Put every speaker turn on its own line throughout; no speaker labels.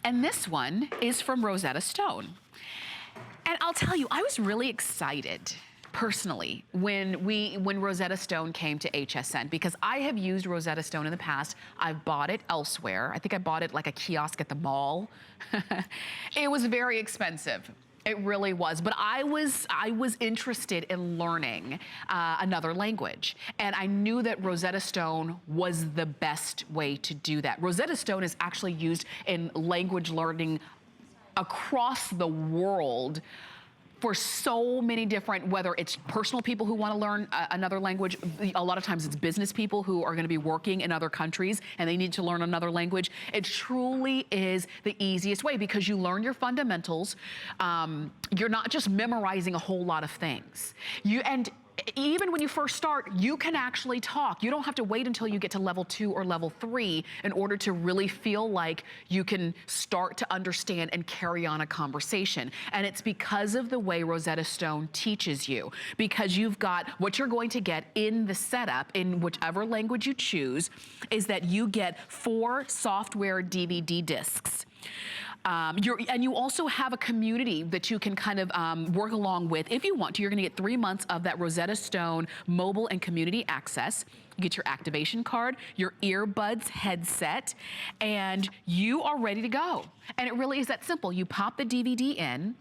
And this one is from Rosetta Stone. And I'll tell you, I was really excited personally when Rosetta Stone came to HSN, because I have used Rosetta Stone in the past. I've bought it elsewhere. I think I bought it like a kiosk at the mall. It was very expensive. It really was, but I was interested in learning another language, and I knew that Rosetta Stone was the best way to do that. Rosetta Stone is actually used in language learning across the world for so many different, whether it's personal people who want to learn another language, a lot of times it's business people who are going to be working in other countries and they need to learn another language. It truly is the easiest way because you learn your fundamentals. You're not just memorizing a whole lot of things. And even when you first start, you can actually talk. You don't have to wait until you get to level 2 or level 3 in order to really feel like you can start to understand and carry on a conversation. And it's because of the way Rosetta Stone teaches you, because you've got what you're going to get in the setup in whichever language you choose is that you get 4 software DVD discs. And you also have a community that you can kind of work along with if you want to. You're gonna get 3 months of that Rosetta Stone mobile and community access. You get your activation card, your earbuds headset, and you are ready to go. And it really is that simple. You pop the DVD in,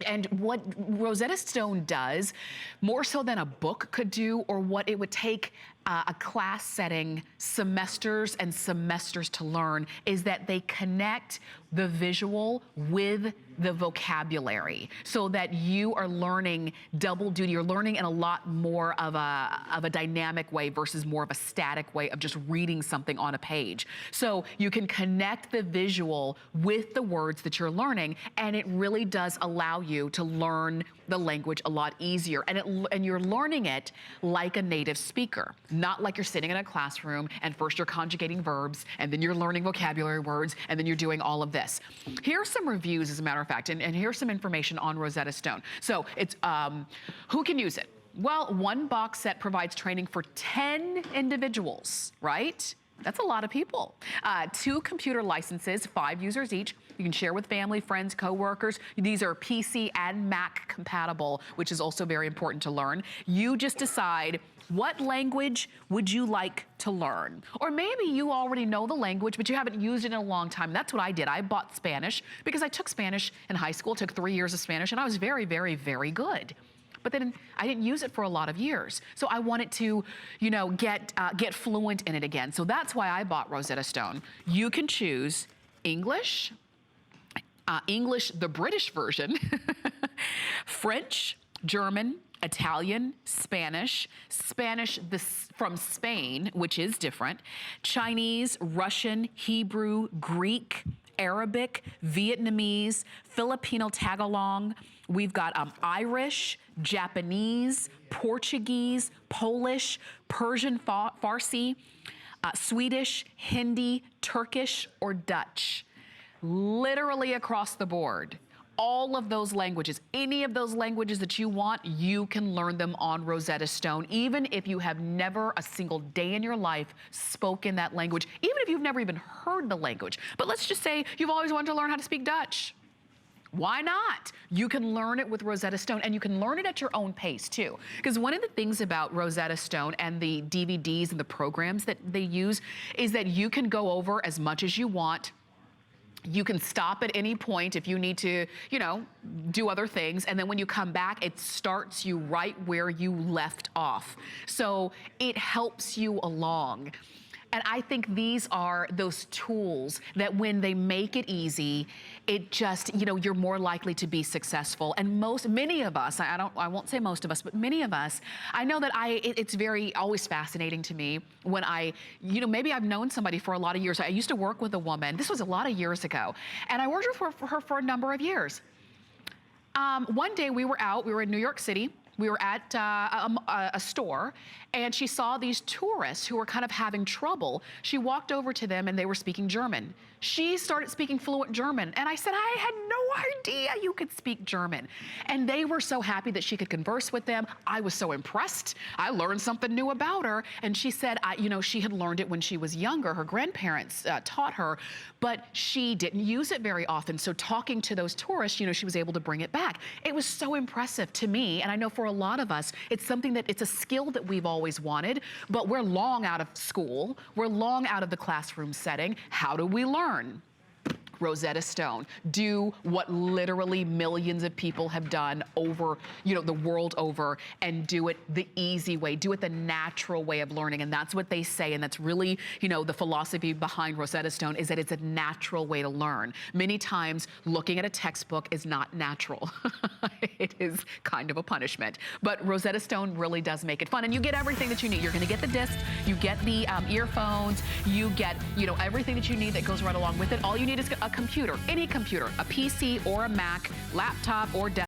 and what Rosetta Stone does, more so than a book could do or what it would take a class setting semesters and semesters to learn, is that they connect the visual with the vocabulary so that you are learning double duty. You're learning in a lot more of a dynamic way versus more of a static way of just reading something on a page. So you can connect the visual with the words that you're learning, and it really does allow you to learn the language a lot easier. And you're learning it like a native speaker, not like you're sitting in a classroom and first you're conjugating verbs and then you're learning vocabulary words and then you're doing all of this. Here's some reviews, as a matter of fact, and here's some information on Rosetta Stone. So it's, who can use it? Well, one box set provides training for 10 individuals, right? That's a lot of people. 2 computer licenses, 5 users each. You can share with family, friends, coworkers. These are PC and Mac compatible, which is also very important to learn. You just decide, what language would you like to learn? Or maybe you already know the language, but you haven't used it in a long time. That's what I did. I bought Spanish because I took Spanish in high school, took 3 years of Spanish, and I was very, very, very good. But then I didn't use it for a lot of years. So I wanted to, you know, get fluent in it again. So that's why I bought Rosetta Stone. You can choose English, English, the British version, French, German, Italian, Spanish, Spanish from Spain, which is different, Chinese, Russian, Hebrew, Greek, Arabic, Vietnamese, Filipino Tagalog. We've got Irish, Japanese, Portuguese, Polish, Persian Farsi, Swedish, Hindi, Turkish, or Dutch. Literally across the board. All of those languages, any of those languages that you want, you can learn them on Rosetta Stone, even if you have never a single day in your life spoken that language, even if you've never even heard the language. But let's just say you've always wanted to learn how to speak Dutch. Why not? You can learn it with Rosetta Stone, and you can learn it at your own pace too. Because one of the things about Rosetta Stone and the DVDs and the programs that they use is that you can go over as much as you want. You can stop at any point if you need to, you know, do other things. And then when you come back, it starts you right where you left off. So it helps you along. And I think these are those tools that when they make it easy, it just, you know, you're more likely to be successful. And many of us, I won't say most of us, but many of us, I know that it's very always fascinating to me when you know, maybe I've known somebody for a lot of years. I used to work with a woman, this was a lot of years ago, and I worked with her for a number of years. One day we were in New York City, We were at a store, and she saw these tourists who were kind of having trouble. She walked over to them, and they were speaking German. She started speaking fluent German, and I said, I had no idea you could speak German. And they were so happy that she could converse with them. I was so impressed. I learned something new about her. And she said, you know, she had learned it when she was younger. Her grandparents taught her, but she didn't use it very often. So talking to those tourists, you know, she was able to bring it back. It was so impressive to me, and I know for a lot of us, it's something that it's a skill that we've always wanted, but we're long out of school. We're long out of the classroom setting. How do we learn? Rosetta Stone. Do what literally millions of people have done over, you know, the world over, and do it the easy way. Do it the natural way of learning. And that's what they say. And that's really, you know, the philosophy behind Rosetta Stone is that it's a natural way to learn. Many times looking at a textbook is not natural. It is kind of a punishment. But Rosetta Stone really does make it fun. And you get everything that you need. You're going to get the disc, you get the earphones, you get, you know, everything that you need that goes right along with it. All you need is a computer, any computer, a PC or a Mac, laptop or desktop.